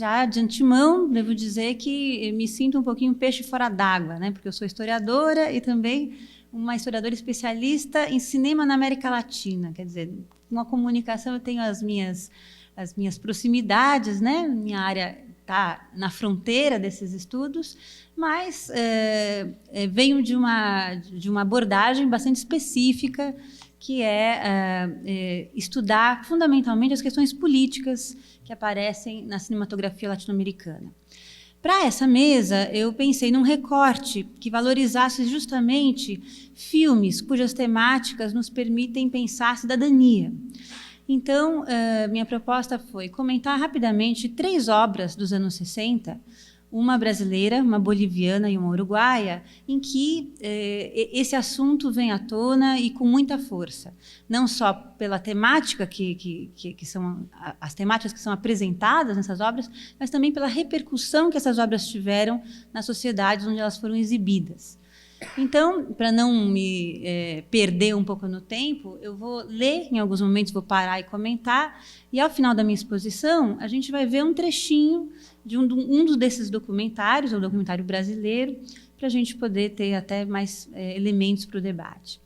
Já de antemão, devo dizer que me sinto um pouquinho peixe fora d'água, né? Porque eu sou historiadora e também uma historiadora especialista em cinema na América Latina. Quer dizer, com a comunicação eu tenho as minhas proximidades, né? Minha área está na fronteira desses estudos, mas venho de uma abordagem bastante específica, que é estudar fundamentalmente as questões políticas que aparecem na cinematografia latino-americana. Para essa mesa, eu pensei num recorte que valorizasse justamente filmes cujas temáticas nos permitem pensar a cidadania. Então, minha proposta foi comentar rapidamente 3 obras dos anos 60, uma brasileira, uma boliviana e uma uruguaia, em que esse assunto vem à tona e com muita força. Não só pela temática, que são as temáticas que são apresentadas nessas obras, mas também pela repercussão que essas obras tiveram nas sociedades onde elas foram exibidas. Então, para não me perder um pouco no tempo, eu vou ler, em alguns momentos vou parar e comentar, e ao final da minha exposição, a gente vai ver um trechinho de um desses documentários, o documentário brasileiro, para a gente poder ter até mais elementos para o debate.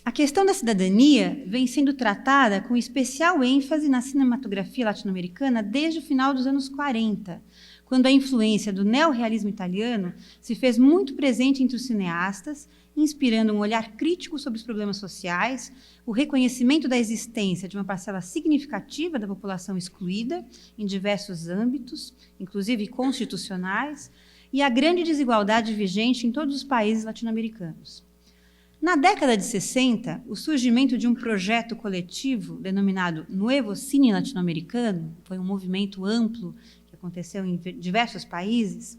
A questão da cidadania vem sendo tratada com especial ênfase na cinematografia latino-americana desde o final dos anos 40, quando a influência do neorrealismo italiano se fez muito presente entre os cineastas, inspirando um olhar crítico sobre os problemas sociais, o reconhecimento da existência de uma parcela significativa da população excluída em diversos âmbitos, inclusive constitucionais, e a grande desigualdade vigente em todos os países latino-americanos. Na década de 60, o surgimento de um projeto coletivo denominado Nuevo Cine Latino-Americano, foi um movimento amplo aconteceu em diversos países,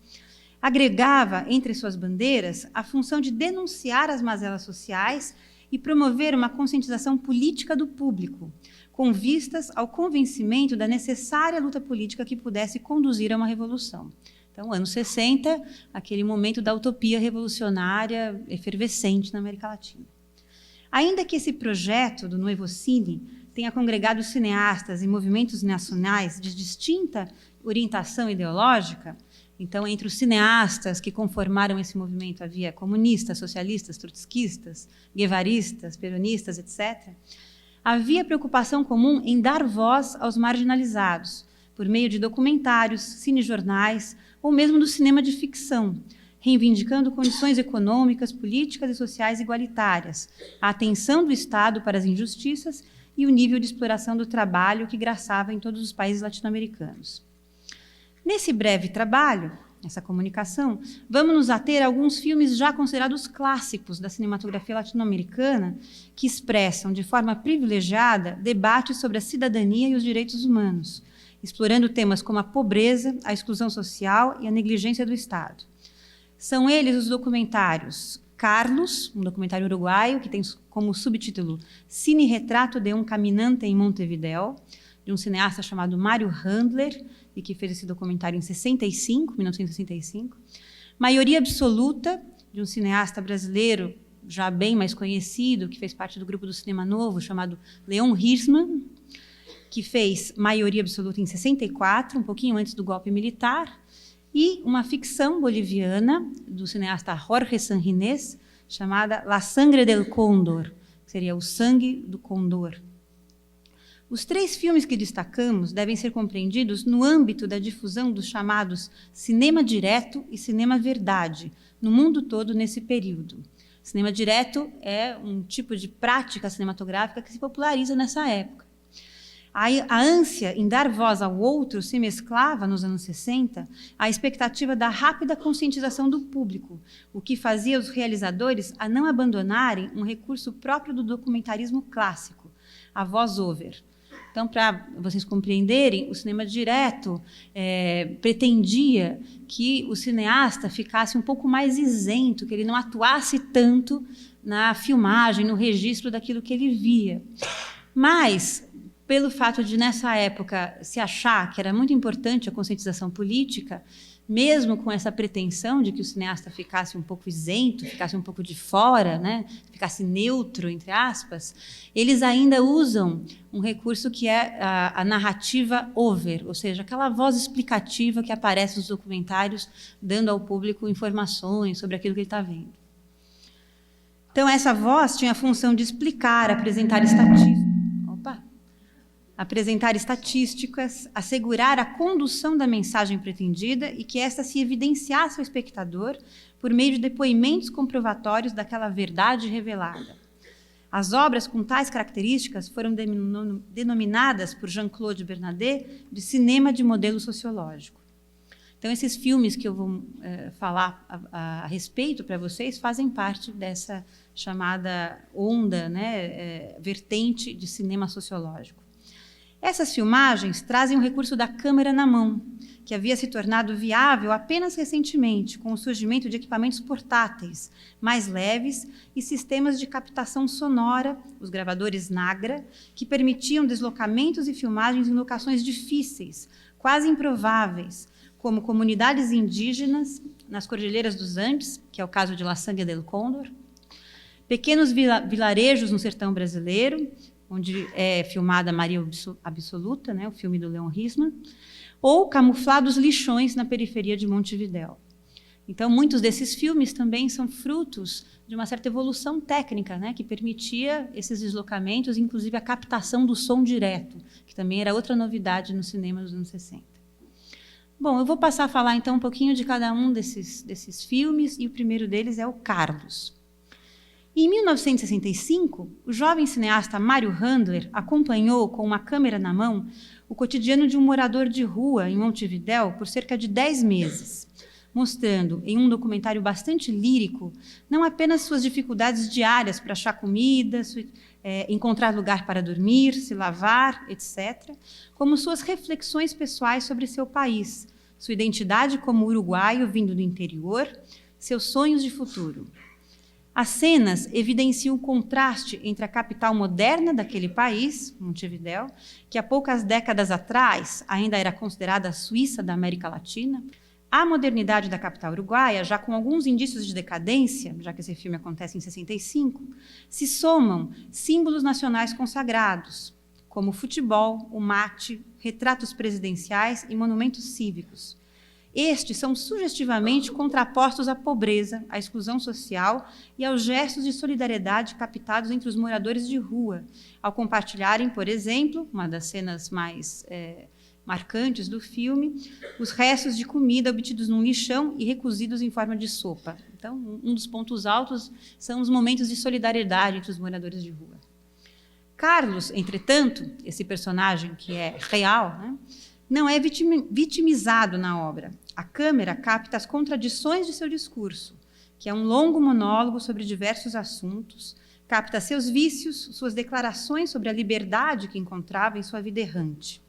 agregava entre suas bandeiras a função de denunciar as mazelas sociais e promover uma conscientização política do público, com vistas ao convencimento da necessária luta política que pudesse conduzir a uma revolução. Então, anos 60, aquele momento da utopia revolucionária efervescente na América Latina. Ainda que esse projeto do Nuevo Cine tenha congregado cineastas e movimentos nacionais de distinta orientação ideológica, então, entre os cineastas que conformaram esse movimento havia comunistas, socialistas, trotskistas, guevaristas, peronistas, etc., havia preocupação comum em dar voz aos marginalizados, por meio de documentários, cinejornais ou mesmo do cinema de ficção, reivindicando condições econômicas, políticas e sociais igualitárias, a atenção do Estado para as injustiças e o nível de exploração do trabalho que graçava em todos os países latino-americanos. Nesse breve trabalho, essa comunicação, vamos nos ater a alguns filmes já considerados clássicos da cinematografia latino-americana que expressam, de forma privilegiada, debates sobre a cidadania e os direitos humanos, explorando temas como a pobreza, a exclusão social e a negligência do Estado. São eles os documentários Carlos, um documentário uruguaio que tem como subtítulo Cine Retrato de um Caminante em Montevideo, de um cineasta chamado Mário Handler, e que fez esse documentário em 1965. Maioria Absoluta, de um cineasta brasileiro já bem mais conhecido, que fez parte do grupo do Cinema Novo, chamado Leon Hirschman, que fez Maioria Absoluta em 64, um pouquinho antes do golpe militar, e uma ficção boliviana do cineasta Jorge Sanginés, chamada La Sangre del Cóndor, que seria O Sangue do Condor. Os 3 filmes que destacamos devem ser compreendidos no âmbito da difusão dos chamados cinema direto e cinema verdade, no mundo todo nesse período. Cinema direto é um tipo de prática cinematográfica que se populariza nessa época. A ânsia em dar voz ao outro se mesclava, nos anos 60, à expectativa da rápida conscientização do público, o que fazia os realizadores a não abandonarem um recurso próprio do documentarismo clássico, a voice-over. Então, para vocês compreenderem, o cinema direto pretendia que o cineasta ficasse um pouco mais isento, que ele não atuasse tanto na filmagem, no registro daquilo que ele via. Mas, pelo fato de, nessa época, se achar que era muito importante a conscientização política, mesmo com essa pretensão de que o cineasta ficasse um pouco isento, ficasse um pouco de fora, né, ficasse neutro, entre aspas, eles ainda usam um recurso que é a narrativa over, ou seja, aquela voz explicativa que aparece nos documentários, dando ao público informações sobre aquilo que ele está vendo. Então, essa voz tinha a função de explicar, apresentar estatísticas, assegurar a condução da mensagem pretendida e que esta se evidenciasse ao espectador por meio de depoimentos comprovatórios daquela verdade revelada. As obras com tais características foram denominadas por Jean-Claude Bernardet de cinema de modelo sociológico. Então, esses filmes que eu vou falar a respeito para vocês fazem parte dessa chamada onda, né, vertente de cinema sociológico. Essas filmagens trazem o recurso da câmera na mão, que havia se tornado viável apenas recentemente, com o surgimento de equipamentos portáteis, mais leves e sistemas de captação sonora, os gravadores Nagra, que permitiam deslocamentos e filmagens em locações difíceis, quase improváveis, como comunidades indígenas nas Cordilheiras dos Andes, que é o caso de La Sangue del Cóndor, pequenos vilarejos no sertão brasileiro, onde é filmada Maria Absoluta, né, o filme do Leon Risman, ou camuflados lixões na periferia de Montevidéu. Então, muitos desses filmes também são frutos de uma certa evolução técnica, né, que permitia esses deslocamentos, inclusive a captação do som direto, que também era outra novidade no cinema dos anos 60. Bom, eu vou passar a falar, então, um pouquinho de cada um desses filmes, e o primeiro deles é o Carlos. Em 1965, o jovem cineasta Mário Handler acompanhou, com uma câmera na mão, o cotidiano de um morador de rua em Montevidéu por cerca de 10 meses, mostrando, em um documentário bastante lírico, não apenas suas dificuldades diárias para achar comida, encontrar lugar para dormir, se lavar, etc., como suas reflexões pessoais sobre seu país, sua identidade como uruguaio vindo do interior, seus sonhos de futuro. As cenas evidenciam o contraste entre a capital moderna daquele país, Montevidéu, que há poucas décadas atrás ainda era considerada a Suíça da América Latina, a modernidade da capital uruguaia, já com alguns indícios de decadência, já que esse filme acontece em 65, se somam símbolos nacionais consagrados, como o futebol, o mate, retratos presidenciais e monumentos cívicos. Estes são sugestivamente contrapostos à pobreza, à exclusão social e aos gestos de solidariedade captados entre os moradores de rua, ao compartilharem, por exemplo, uma das cenas mais marcantes do filme, os restos de comida obtidos num lixão e recozidos em forma de sopa. Então, um dos pontos altos são os momentos de solidariedade entre os moradores de rua. Carlos, entretanto, esse personagem que é real, né, não é vitimizado na obra. A câmera capta as contradições de seu discurso, que é um longo monólogo sobre diversos assuntos, capta seus vícios, suas declarações sobre a liberdade que encontrava em sua vida errante.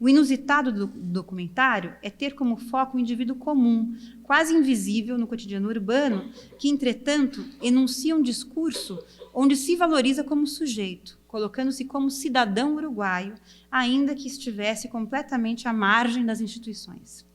O inusitado do documentário é ter como foco um indivíduo comum, quase invisível no cotidiano urbano, que, entretanto, enuncia um discurso onde se valoriza como sujeito, colocando-se como cidadão uruguaio, ainda que estivesse completamente à margem das instituições.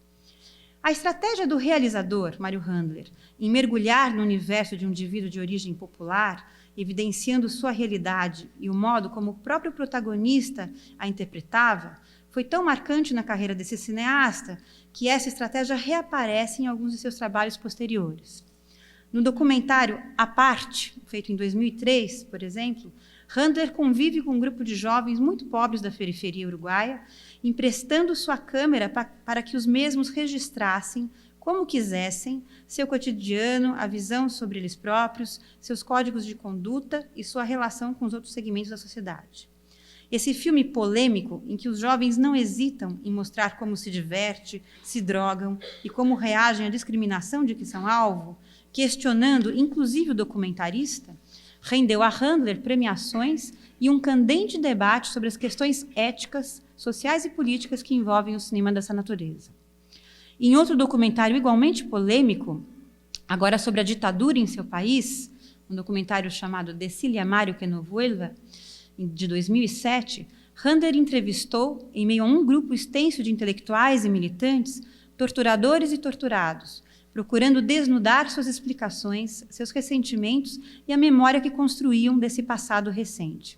A estratégia do realizador, Mário Handler, em mergulhar no universo de um indivíduo de origem popular, evidenciando sua realidade e o modo como o próprio protagonista a interpretava, foi tão marcante na carreira desse cineasta que essa estratégia reaparece em alguns de seus trabalhos posteriores. No documentário A Parte, feito em 2003, por exemplo, Handler convive com um grupo de jovens muito pobres da periferia uruguaia, emprestando sua câmera para que os mesmos registrassem, como quisessem, seu cotidiano, a visão sobre eles próprios, seus códigos de conduta e sua relação com os outros segmentos da sociedade. Esse filme polêmico, em que os jovens não hesitam em mostrar como se diverte, se drogam e como reagem à discriminação de que são alvo, questionando inclusive o documentarista, rendeu a Handler premiações e um candente debate sobre as questões éticas, sociais e políticas que envolvem o cinema dessa natureza. Em outro documentário igualmente polêmico, agora sobre a ditadura em seu país, um documentário chamado Decilia Mario que no vuelva, de 2007, Rander entrevistou, em meio a um grupo extenso de intelectuais e militantes, torturadores e torturados, procurando desnudar suas explicações, seus ressentimentos e a memória que construíam desse passado recente.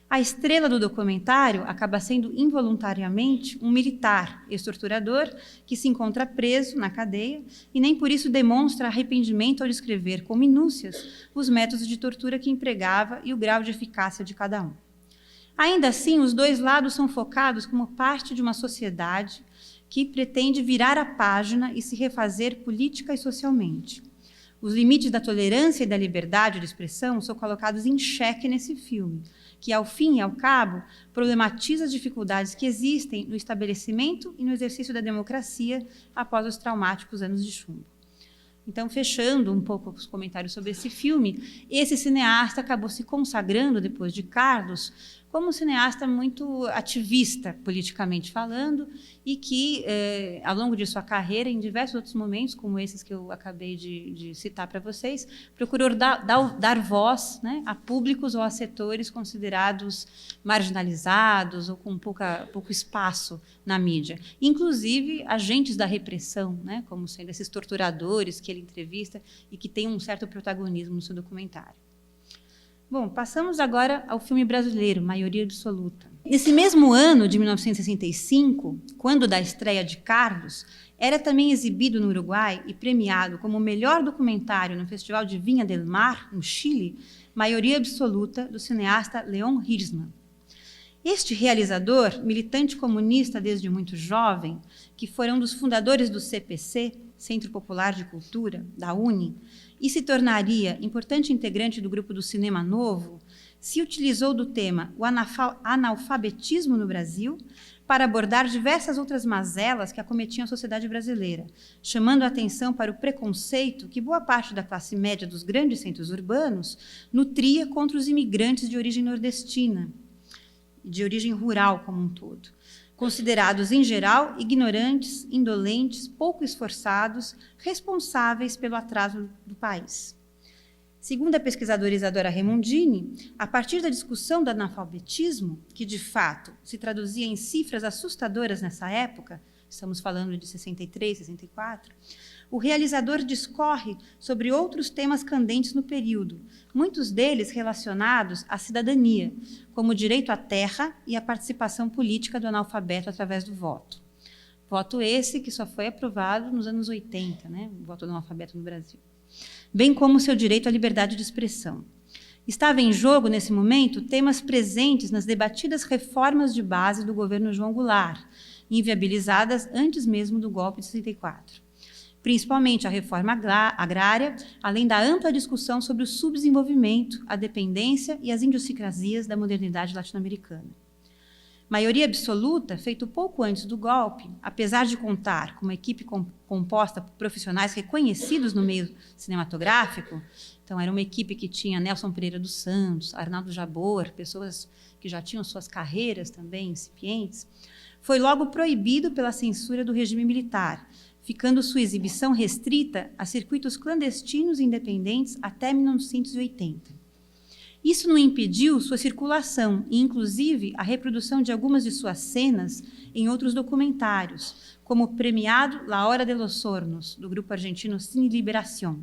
A estrela do documentário acaba sendo involuntariamente um militar ex-torturador que se encontra preso na cadeia e nem por isso demonstra arrependimento ao descrever com minúcias os métodos de tortura que empregava e o grau de eficácia de cada um. Ainda assim, os dois lados são focados como parte de uma sociedade que pretende virar a página e se refazer política e socialmente. Os limites da tolerância e da liberdade de expressão são colocados em xeque nesse filme, que, ao fim e ao cabo, problematiza as dificuldades que existem no estabelecimento e no exercício da democracia após os traumáticos anos de chumbo. Então, fechando um pouco os comentários sobre esse filme, esse cineasta acabou se consagrando, depois de Carlos, como um cineasta muito ativista, politicamente falando, e que, ao longo de sua carreira, em diversos outros momentos, como esses que eu acabei de citar para vocês, procurou dar voz, né, a públicos ou a setores considerados marginalizados ou com pouco espaço na mídia. Inclusive, agentes da repressão, né, como sendo esses torturadores que ele entrevista e que têm um certo protagonismo no seu documentário. Bom, passamos agora ao filme brasileiro, Maioria Absoluta. Nesse mesmo ano de 1965, quando da estreia de Carlos, era também exibido no Uruguai e premiado como o melhor documentário no Festival de Viña del Mar, no Chile, Maioria Absoluta, do cineasta Leon Hirschman. Este realizador, militante comunista desde muito jovem, que foi um dos fundadores do CPC, Centro Popular de Cultura, da UNE, e se tornaria importante integrante do grupo do Cinema Novo, se utilizou do tema o analfabetismo no Brasil para abordar diversas outras mazelas que acometiam a sociedade brasileira, chamando a atenção para o preconceito que boa parte da classe média dos grandes centros urbanos nutria contra os imigrantes de origem nordestina, de origem rural como um todo, considerados, em geral, ignorantes, indolentes, pouco esforçados, responsáveis pelo atraso do país. Segundo a pesquisadora Isadora Remondini, a partir da discussão do analfabetismo, que, de fato, se traduzia em cifras assustadoras nessa época, estamos falando de 63, 64, o realizador discorre sobre outros temas candentes no período, muitos deles relacionados à cidadania, como o direito à terra e a participação política do analfabeto através do voto. Voto esse que só foi aprovado nos anos 80, né? O voto do analfabeto no Brasil. Bem como o seu direito à liberdade de expressão. Estava em jogo, nesse momento, temas presentes nas debatidas reformas de base do governo João Goulart, inviabilizadas antes mesmo do golpe de 64. Principalmente a reforma agrária, além da ampla discussão sobre o subdesenvolvimento, a dependência e as idiosincrasias da modernidade latino-americana. Maioria Absoluta, feito pouco antes do golpe, apesar de contar com uma equipe composta por profissionais reconhecidos no meio cinematográfico, então era uma equipe que tinha Nelson Pereira dos Santos, Arnaldo Jabor, pessoas que já tinham suas carreiras também incipientes, foi logo proibido pela censura do regime militar, ficando sua exibição restrita a circuitos clandestinos e independentes até 1980. Isso não impediu sua circulação e, inclusive, a reprodução de algumas de suas cenas em outros documentários, como o premiado La Hora de los Hornos, do grupo argentino Cine Liberación.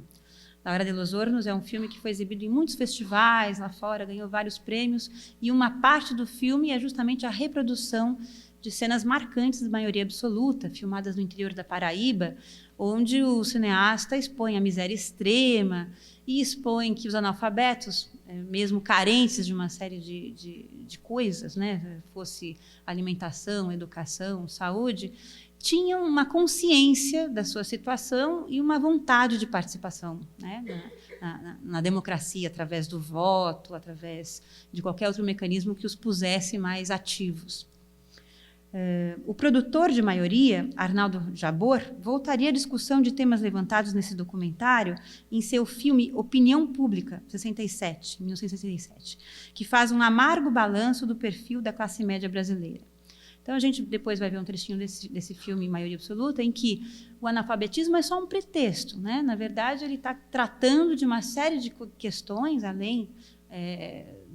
La Hora de los Hornos é um filme que foi exibido em muitos festivais lá fora, ganhou vários prêmios, e uma parte do filme é justamente a reprodução de cenas marcantes de Maioria Absoluta, filmadas no interior da Paraíba, onde o cineasta expõe a miséria extrema e expõe que os analfabetos, mesmo carentes de uma série de coisas, né, fosse alimentação, educação, saúde, tinham uma consciência da sua situação e uma vontade de participação, né, na democracia, através do voto, através de qualquer outro mecanismo que os pusesse mais ativos. O produtor de Maioria, Arnaldo Jabor, voltaria à discussão de temas levantados nesse documentário em seu filme Opinião Pública, 1967, que faz um amargo balanço do perfil da classe média brasileira. Então, a gente depois vai ver um trechinho desse filme Maioria Absoluta, em que o analfabetismo é só um pretexto, né? Na verdade, ele está tratando de uma série de questões, além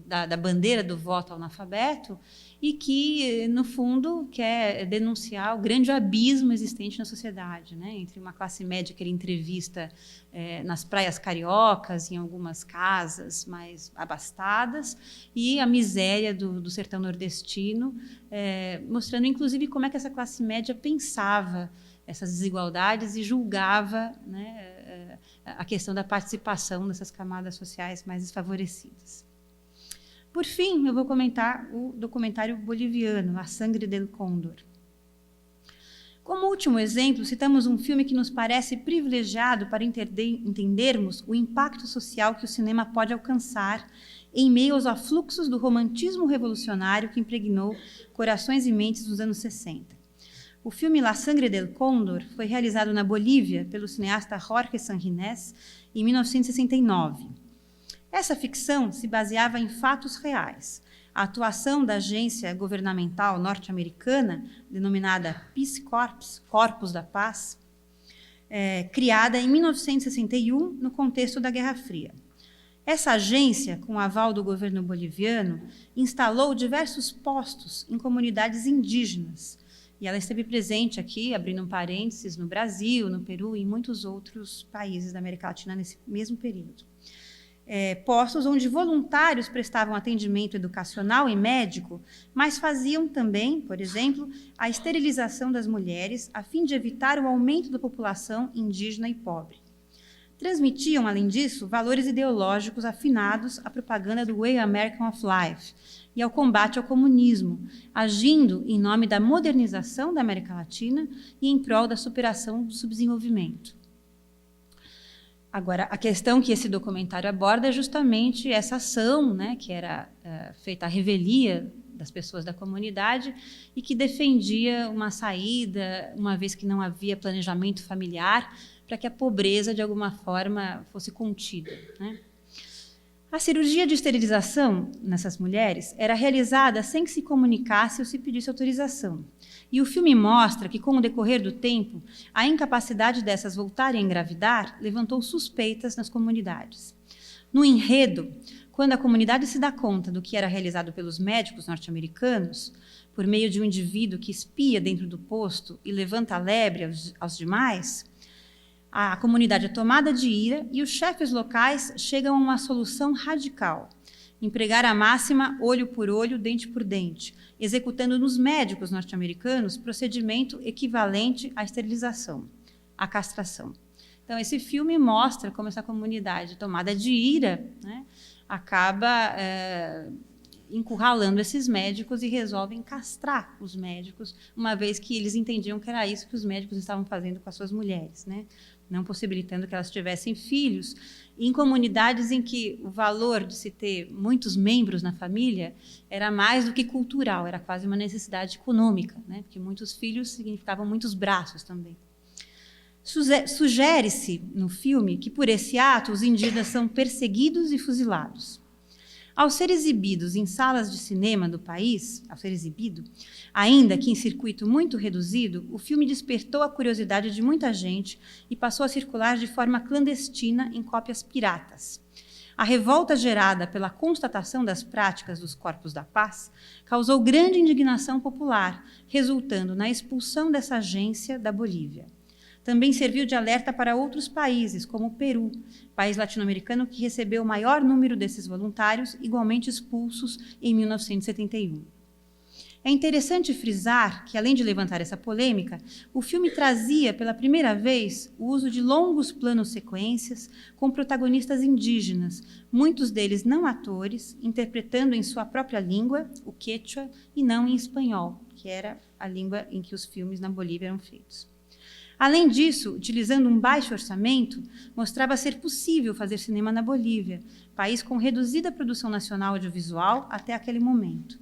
da bandeira do voto ao analfabeto, e que, no fundo, quer denunciar o grande abismo existente na sociedade, né, entre uma classe média que ele entrevista nas praias cariocas, em algumas casas mais abastadas, e a miséria do sertão nordestino, mostrando, inclusive, como é que essa classe média pensava essas desigualdades e julgava, né, a questão da participação dessas camadas sociais mais desfavorecidas. Por fim, eu vou comentar o documentário boliviano, A Sangre del Cóndor. Como último exemplo, citamos um filme que nos parece privilegiado para entendermos o impacto social que o cinema pode alcançar em meio aos afluxos do romantismo revolucionário que impregnou corações e mentes nos anos 60. O filme La Sangre del Cóndor foi realizado na Bolívia pelo cineasta Jorge Sanguinés em 1969. Essa ficção se baseava em fatos reais. A atuação da agência governamental norte-americana, denominada Peace Corps, Corpos da Paz, criada em 1961 no contexto da Guerra Fria. Essa agência, com o aval do governo boliviano, instalou diversos postos em comunidades indígenas. E ela esteve presente aqui, abrindo um parênteses, no Brasil, no Peru e em muitos outros países da América Latina nesse mesmo período. Postos onde voluntários prestavam atendimento educacional e médico, mas faziam também, por exemplo, a esterilização das mulheres, a fim de evitar o aumento da população indígena e pobre. Transmitiam, além disso, valores ideológicos afinados à propaganda do Way American of Life e ao combate ao comunismo, agindo em nome da modernização da América Latina e em prol da superação do subdesenvolvimento. Agora, a questão que esse documentário aborda é justamente essa ação, né, que era feita à revelia das pessoas da comunidade e que defendia uma saída, uma vez que não havia planejamento familiar, para que a pobreza, de alguma forma, fosse contida, né? A cirurgia de esterilização nessas mulheres era realizada sem que se comunicasse ou se pedisse autorização. E o filme mostra que, com o decorrer do tempo, a incapacidade dessas voltarem a engravidar levantou suspeitas nas comunidades. No enredo, quando a comunidade se dá conta do que era realizado pelos médicos norte-americanos, por meio de um indivíduo que espia dentro do posto e levanta a lebre aos demais, a comunidade é tomada de ira e os chefes locais chegam a uma solução radical: empregar a máxima olho por olho, dente por dente, executando nos médicos norte-americanos procedimento equivalente à esterilização, à castração. Então, esse filme mostra como essa comunidade tomada de ira, né, acaba encurralando esses médicos e resolvem castrar os médicos, uma vez que eles entendiam que era isso que os médicos estavam fazendo com as suas mulheres, né? Não possibilitando que elas tivessem filhos, em comunidades em que o valor de se ter muitos membros na família era mais do que cultural, era quase uma necessidade econômica, né? Porque muitos filhos significavam muitos braços também. Sugere-se no filme que, por esse ato, os indígenas são perseguidos e fuzilados. Ao ser exibidos em salas de cinema do país, ainda que em circuito muito reduzido, o filme despertou a curiosidade de muita gente e passou a circular de forma clandestina em cópias piratas. A revolta gerada pela constatação das práticas dos Corpos da Paz causou grande indignação popular, resultando na expulsão dessa agência da Bolívia. Também serviu de alerta para outros países, como o Peru, país latino-americano que recebeu o maior número desses voluntários, igualmente expulsos em 1971. É interessante frisar que, além de levantar essa polêmica, o filme trazia pela primeira vez o uso de longos planos-sequências com protagonistas indígenas, muitos deles não atores, interpretando em sua própria língua, o quechua, e não em espanhol, que era a língua em que os filmes na Bolívia eram feitos. Além disso, utilizando um baixo orçamento, mostrava ser possível fazer cinema na Bolívia, país com reduzida produção nacional audiovisual até aquele momento.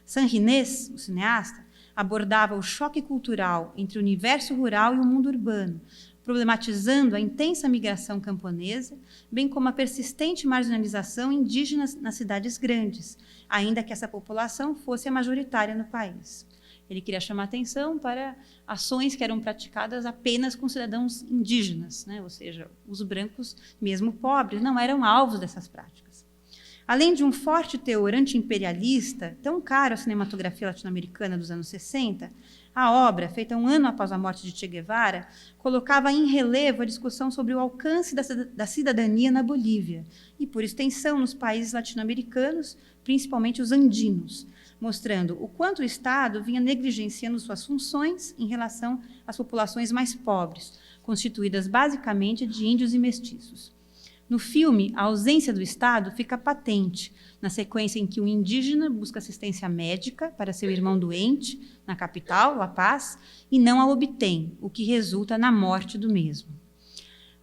Sanguinés, o cineasta, abordava o choque cultural entre o universo rural e o mundo urbano, problematizando a intensa migração camponesa, bem como a persistente marginalização indígena nas cidades grandes, ainda que essa população fosse a majoritária no país. Ele queria chamar atenção para ações que eram praticadas apenas com cidadãos indígenas, né? Ou seja, os brancos, mesmo pobres, não eram alvos dessas práticas. Além de um forte teor anti-imperialista, tão caro à cinematografia latino-americana dos anos 60, a obra, feita um ano após a morte de Che Guevara, colocava em relevo a discussão sobre o alcance da cidadania na Bolívia e, por extensão, nos países latino-americanos, principalmente os andinos, mostrando o quanto o Estado vinha negligenciando suas funções em relação às populações mais pobres, constituídas basicamente de índios e mestiços. No filme, a ausência do Estado fica patente, na sequência em que o indígena busca assistência médica para seu irmão doente, na capital, La Paz, e não a obtém, o que resulta na morte do mesmo.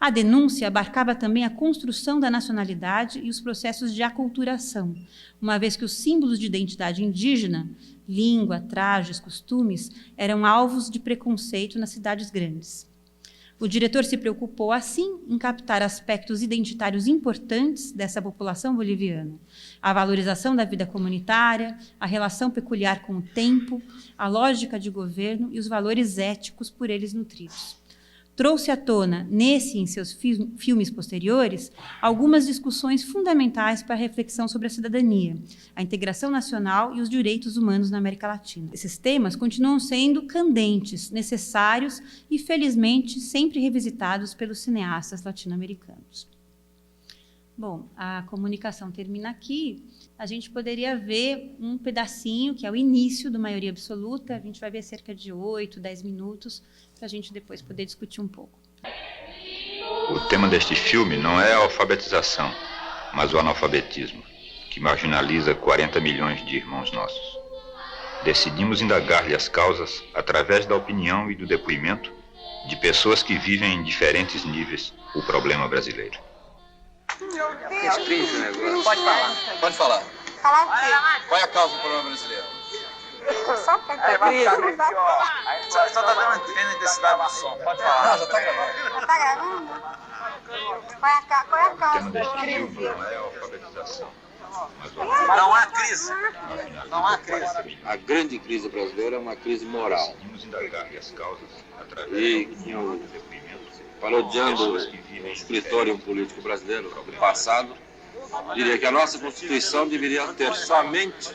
A denúncia abarcava também a construção da nacionalidade e os processos de aculturação, uma vez que os símbolos de identidade indígena, língua, trajes, costumes, eram alvos de preconceito nas cidades grandes. O diretor se preocupou, assim, em captar aspectos identitários importantes dessa população boliviana: a valorização da vida comunitária, a relação peculiar com o tempo, a lógica de governo e os valores éticos por eles nutridos. Trouxe à tona, nesse e em seus filmes posteriores, algumas discussões fundamentais para a reflexão sobre a cidadania, a integração nacional e os direitos humanos na América Latina. Esses temas continuam sendo candentes, necessários e, felizmente, sempre revisitados pelos cineastas latino-americanos. Bom, a comunicação termina aqui. A gente poderia ver um pedacinho, que é o início do Maioria Absoluta. A gente vai ver cerca de 8, 10 minutos, para a gente depois poder discutir um pouco. O tema deste filme não é a alfabetização, mas o analfabetismo, que marginaliza 40 milhões de irmãos nossos. Decidimos indagar-lhe as causas através da opinião e do depoimento de pessoas que vivem em diferentes níveis o problema brasileiro. Restringe o negócio. Pode falar. Pode falar. Falar o quê? Qual é a causa do problema brasileiro? Só pra Só tá dando intensidade do som. Pode falar. Não, já tá gravando. Já tá gravando? Qual é a O causa tema do deste problema? filme não é a alfabetização, mas o Não há crise. Não há crise. A grande crise brasileira é uma crise moral. Decidimos indagar-lhe as causas através E da opinião e do depoimento. parodiando o escritório político brasileiro do passado, diria que a nossa Constituição deveria ter somente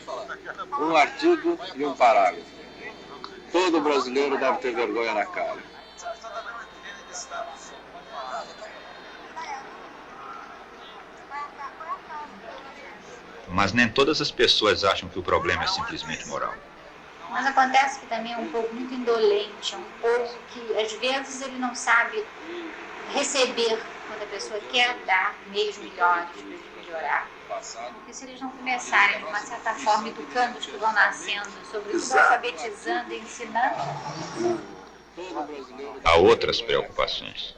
um artigo e um parágrafo. Todo brasileiro deve ter vergonha na cara. Mas nem todas as pessoas acham que o problema é simplesmente moral. Mas acontece que também é um povo muito indolente, é um povo que às vezes ele não sabe receber quando a pessoa quer dar meios melhores para melhorar. Porque se eles não começarem, de uma certa forma, educando os que vão nascendo, sobretudo alfabetizando e ensinando. Há outras preocupações.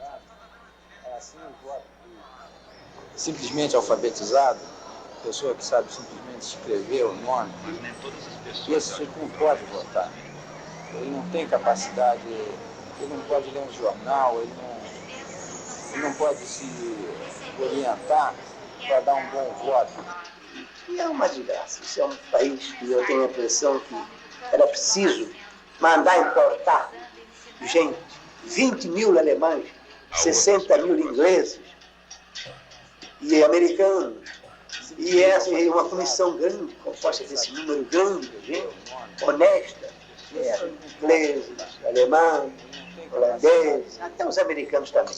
Simplesmente alfabetizado, pessoa que sabe simplesmente escrever o nome, Mas nem todas as pessoas esse sujeito não pode votar. Ele não tem capacidade, ele não pode ler um jornal, ele não pode se orientar para dar um bom voto. E é uma desgraça. Isso é um país que eu tenho a impressão que era preciso mandar importar gente, 20 mil alemães, 60 mil ingleses e americanos. E essa é uma comissão grande, composta desse número grande de gente, honesta, ingleses, alemães, holandeses, até os americanos também.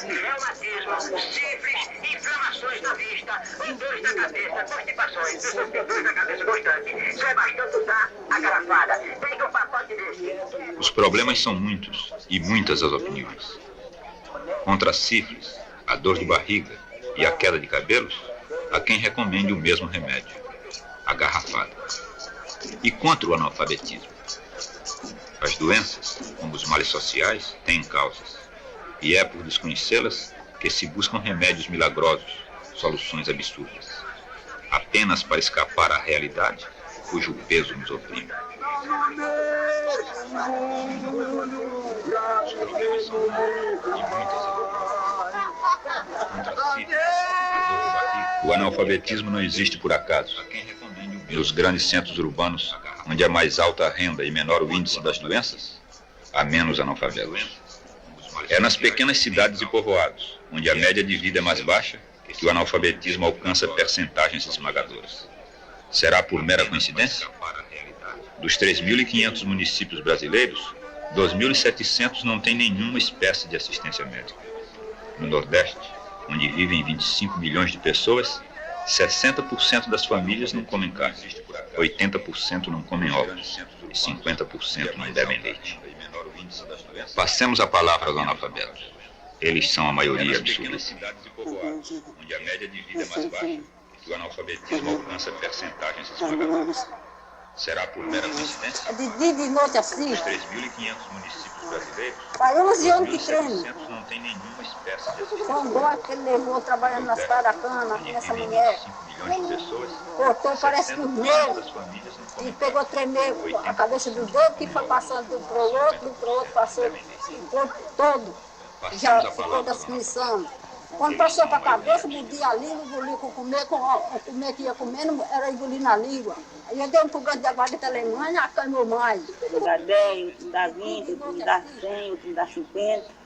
Reumatismo, sífilis, inflamações na vista, dores na cabeça, constipações, dores na cabeça constante. Só é bastante usar a garrafada. Pega um pacote desse. Os problemas são muitos e muitas as opiniões. Contra a sífilis, a dor de barriga e a queda de cabelos, há quem recomende o mesmo remédio, a garrafada. E contra o analfabetismo. As doenças, como os males sociais, têm causas. E é por desconhecê-las que se buscam remédios milagrosos, soluções absurdas. Apenas para escapar à realidade, cujo peso nos oprime. Os problemas são muitos e muitas as contra a sífilis, a dor de barriga. O analfabetismo não existe por acaso. Há quem recomende nos grandes centros urbanos, onde é mais alta a renda e menor o índice das doenças, há menos analfabetos. É nas pequenas cidades e povoados, onde a média de vida é mais baixa, que o analfabetismo alcança percentagens esmagadoras. Será por mera coincidência? Dos 3.500 municípios brasileiros, 2.700 não têm nenhuma espécie de assistência médica. No Nordeste, onde vivem 25 milhões de pessoas, 60% das famílias não comem carne, 80% não comem ovos e 50% não bebem leite. Passemos a palavra aos analfabetos. Eles são a maioria absoluta. Onde a média de vida é mais baixa, que o analfabetismo alcança percentagens esmagadoras. Será por mera coincidência? É de dia e de noite assim. Os 3.500 municípios brasileiros, Faz 11 anos que treino. 2.700 não tem nenhuma espécie de assistência. São dois que ele levou trabalhando nas paracanas, nessa mulher. 25 milhões de pessoas, Cortou, parece que os 60% meus. das famílias não E comem pegou a tremer a cabeça do dedo, que foi passando de um para o outro, passou o corpo todo. Já ficou da descrição. Quando passou para a cabeça, mordia a língua, engolia com comer que ia comendo, era engolir na língua. Aí eu dei um pulgante de aguarda da Alemanha, acanhou mais. Me dá 10, outro me dá 20, outro me dá 100, outro me dá 50.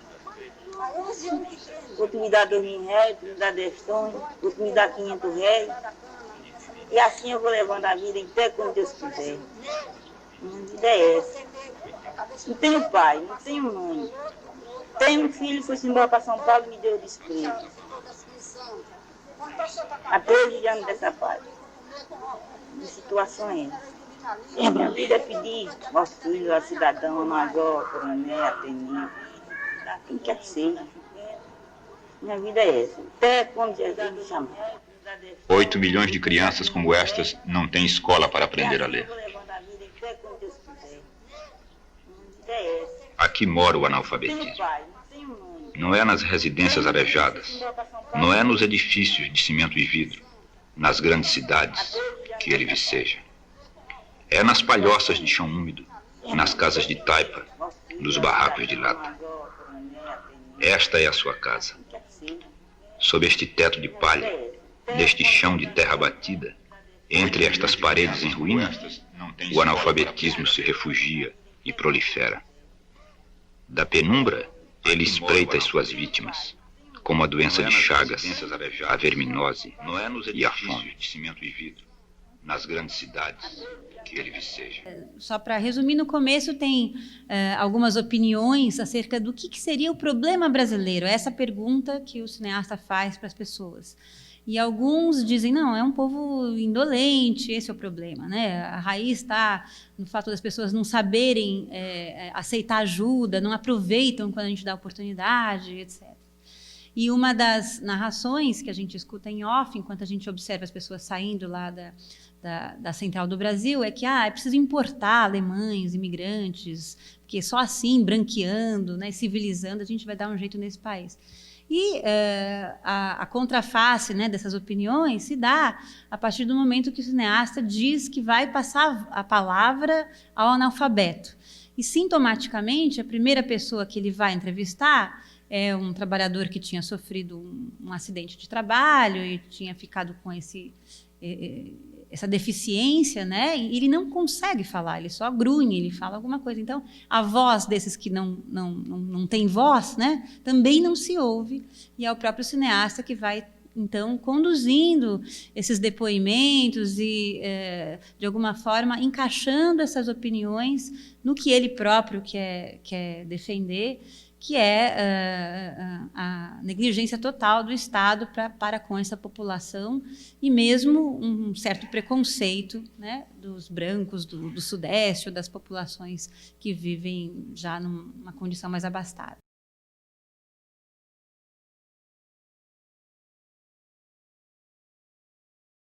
Outro me dá 2.000 reais, outro me dá 10 tons, outro me dá 500 reais. E assim eu vou levando a vida até quando Deus quiser. Minha vida é essa. Não tenho pai, não tenho mãe. Tenho um filho, foi-se embora para São Paulo e me deu desprezo. Há 13 anos dessa parte. De situação é essa. E a minha vida é pedir aos filhos, a cidadão, a major, coronel, a tenente, quem quer que seja. Minha vida é essa. Até quando Jesus me chamar. 8 milhões de crianças como estas não têm escola para aprender a ler. Aqui mora o analfabetismo. Não é nas residências arejadas, não é nos edifícios de cimento e vidro, nas grandes cidades que ele viceja. É nas palhoças de chão úmido, nas casas de taipa, nos barracos de lata. Esta é a sua casa. Sob este teto de palha, neste chão de terra batida, entre estas paredes em ruínas, o analfabetismo se refugia e prolifera. Da penumbra, ele espreita as suas vítimas, como a doença de Chagas, a verminose e a fome. Nas grandes cidades que ele viceja. Só para resumir, no começo tem algumas opiniões acerca do que seria o problema brasileiro. Essa pergunta que o cineasta faz para as pessoas. E alguns dizem, não, é um povo indolente, esse é o problema, né? A raiz está no fato das pessoas não saberem aceitar ajuda, não aproveitam quando a gente dá oportunidade, etc. E uma das narrações que a gente escuta em off, enquanto a gente observa as pessoas saindo lá da Central do Brasil, é que é preciso importar alemães, imigrantes, porque só assim, branqueando, né, civilizando, a gente vai dar um jeito nesse país. E a contraface, né, dessas opiniões se dá a partir do momento que o cineasta diz que vai passar a palavra ao analfabeto. E, sintomaticamente, a primeira pessoa que ele vai entrevistar é um trabalhador que tinha sofrido um acidente de trabalho e tinha ficado com essa deficiência, né? E ele não consegue falar, ele só grunhe, ele fala alguma coisa. Então, a voz desses que não tem voz, né, também não se ouve, e é o próprio cineasta que vai, então, conduzindo esses depoimentos e, de alguma forma, encaixando essas opiniões no que ele próprio quer defender, que é a negligência total do Estado para com essa população e mesmo um certo preconceito, né, dos brancos do Sudeste ou das populações que vivem já numa condição mais abastada.